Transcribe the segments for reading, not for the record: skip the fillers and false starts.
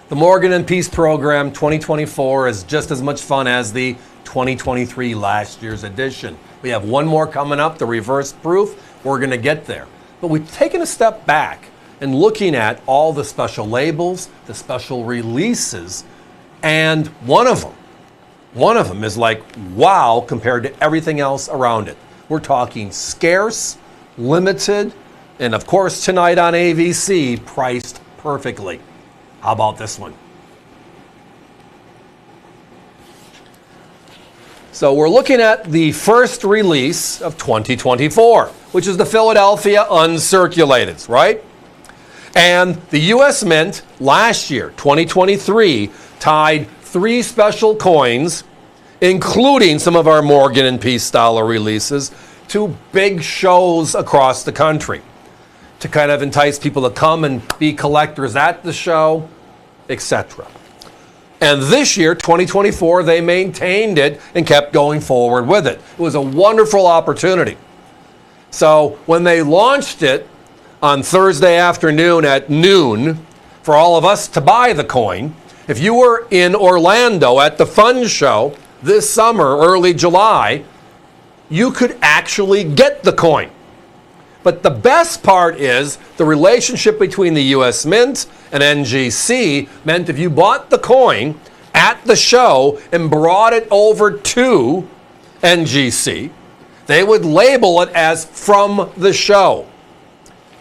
The Morgan and Peace program 2024 is just as much fun as the 2023 last year's edition. We have one more coming up, the reverse proof. We're going to get there. But we've taken a step back and looking at all the special labels, the special releases, and one of them is like, wow, compared to everything else around it. We're talking scarce, limited, and of course tonight on AVC, priced perfectly. How about this one? So we're looking at the first release of 2024, which is the Philadelphia uncirculated, right? And the U.S. Mint last year, 2023, tied 3 special coins, including some of our Morgan and Peace dollar releases, to big shows across the country to kind of entice people to come and be collectors at the show, etc. And this year, 2024, they maintained it and kept going forward with it. It was a wonderful opportunity. So when they launched it on Thursday afternoon at noon for all of us to buy the coin, if you were in Orlando at the Fun Show this summer, early July, you could actually get the coin. But the best part is the relationship between the U.S. Mint and NGC meant if you bought the coin at the show and brought it over to NGC, they would label it as from the show.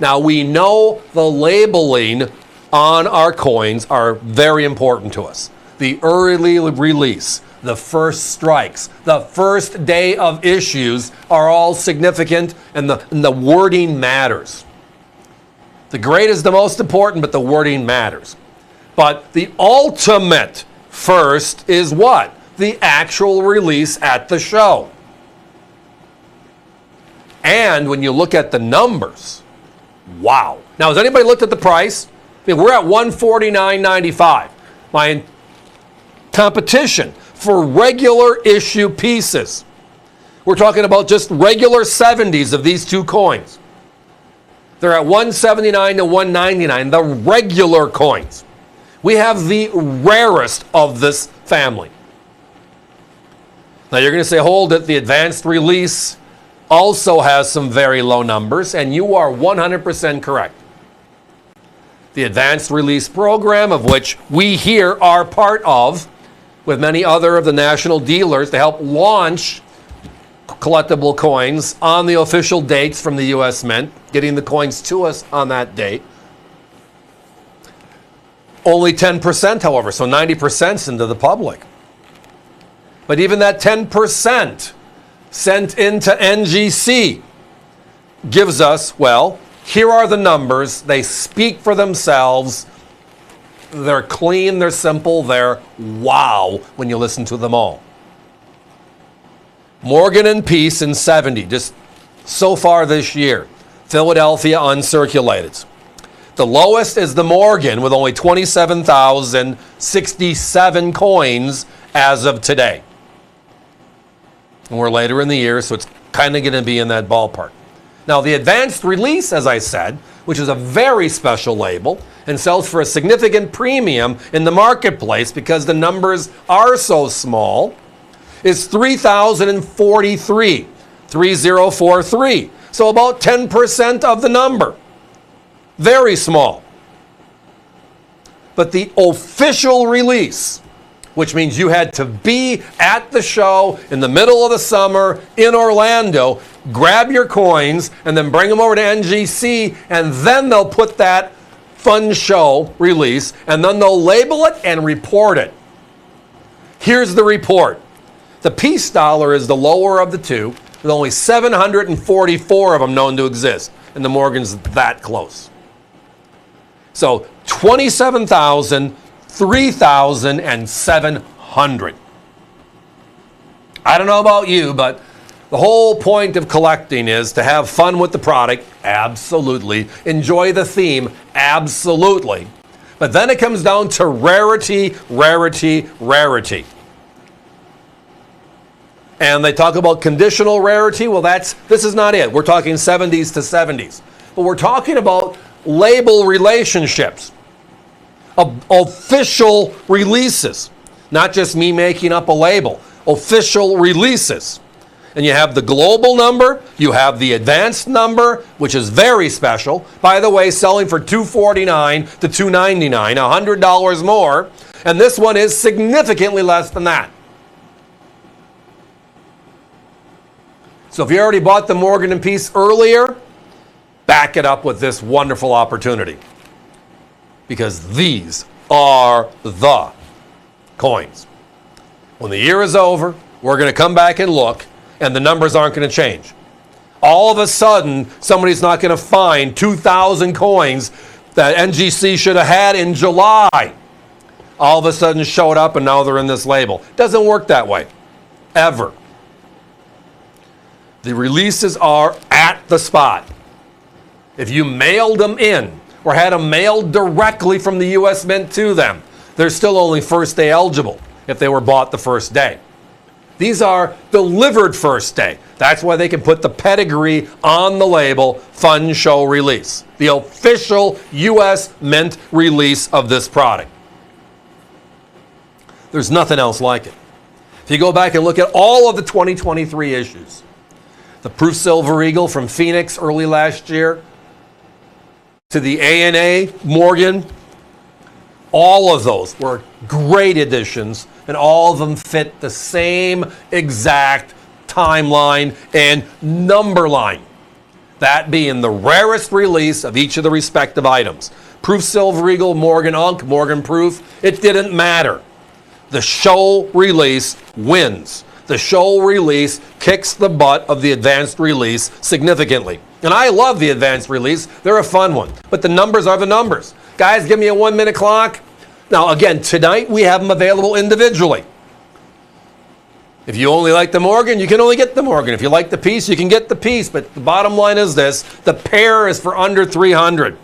Now, we know the labeling on our coins are very important to us. The early release, the first strikes, the first day of issues are all significant, and the wording matters. The grade is the most important, but the wording matters. But the ultimate first is what? The actual release at the show. And when you look at the numbers, wow. Now, has anybody looked at the price? I mean, we're at $149.95. My competition for regular issue pieces, we're talking about just regular 70s of these 2 coins. They're at $179 to $199, the regular coins. We have the rarest of this family. Now you're going to say, hold it, the advanced release also has some very low numbers, and you are 100% correct. The advanced release program, of which we here are part of, with many other of the national dealers to help launch collectible coins on the official dates from the U.S. Mint, getting the coins to us on that date. Only 10%, however, so 90% into the public. But even that 10% sent into NGC gives us, well, here are the numbers. They speak for themselves. They're clean, they're simple, they're wow when you listen to them all. Morgan and Peace in 70, just so far this year. Philadelphia uncirculated. The lowest is the Morgan with only 27,067 coins as of today. And we're later in the year, so it's kind of going to be in that ballpark. Now, the advanced release, as I said, which is a very special label and sells for a significant premium in the marketplace because the numbers are so small, is 3,043, 3043. So about 10% of the number. Very small. But the official release, which means you had to be at the show in the middle of the summer in Orlando, grab your coins, and then bring them over to NGC, and then they'll put that Fun Show release, and then they'll label it and report it. Here's the report. The Peace dollar is the lower of the 2, with only 744 of them known to exist, and the Morgan's that close. So 27,000, 3,000, and 700. I don't know about you, but the whole point of collecting is to have fun with the product, absolutely. Enjoy the theme, absolutely. But then it comes down to rarity, rarity, rarity. And they talk about conditional rarity. Well, this is not it. We're talking 70s to 70s. But we're talking about label relationships. of official releases, not just me making up a label, official releases. And you have the global number, you have the advanced number, which is very special. By the way, selling for $249 to $299, $100 more. And this one is significantly less than that. So if you already bought the Morgan & Peace earlier, back it up with this wonderful opportunity. Because these are the coins. When the year is over, we're going to come back and look, and the numbers aren't going to change. All of a sudden, somebody's not going to find 2,000 coins that NGC should have had in July. All of a sudden showed up and now they're in this label. Doesn't work that way, ever. The releases are at the spot. If you mailed them in or had them mailed directly from the U.S. Mint to them, they're still only first day eligible if they were bought the first day. These are delivered first day. That's why they can put the pedigree on the label, Fun Show Release, the official U.S. Mint release of this product. There's nothing else like it. If you go back and look at all of the 2023 issues, the Proof Silver Eagle from Phoenix early last year, to the A&A Morgan, all of those were great editions, and all of them fit the same exact timeline and number line. That being the rarest release of each of the respective items. Proof Silver Eagle, Morgan Unk, Morgan Proof, it didn't matter. The show release wins. The show release kicks the butt of the advanced release significantly. And I love the advanced release. They're a fun one. But the numbers are the numbers. Guys, give me a 1 minute clock. Now, again, tonight we have them available individually. If you only like the Morgan, you can only get the Morgan. If you like the piece, you can get the piece. But the bottom line is this. The pair is for under $300.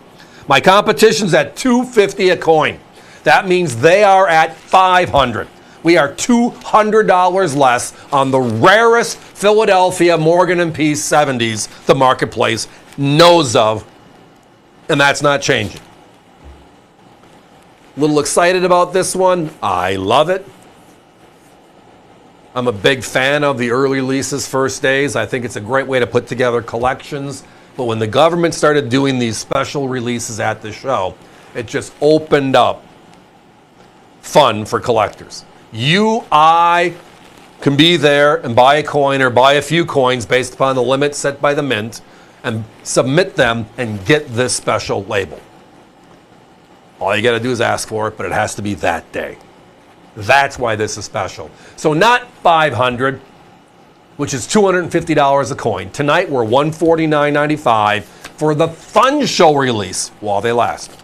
My competition's at $250 a coin. That means they are at $500. We are $200 less on the rarest Philadelphia Morgan & Peace 70s the marketplace knows of, and that's not changing. A little excited about this one. I love it. I'm a big fan of the early releases first days. I think it's a great way to put together collections. But when the government started doing these special releases at the show, it just opened up fun for collectors. I can be there and buy a coin or buy a few coins based upon the limit set by the mint and submit them and get this special label. All you got to do is ask for it, but it has to be that day. That's why this is special. So not $500, which is $250 a coin. Tonight we're $149.95 for the Fun Show release while they last.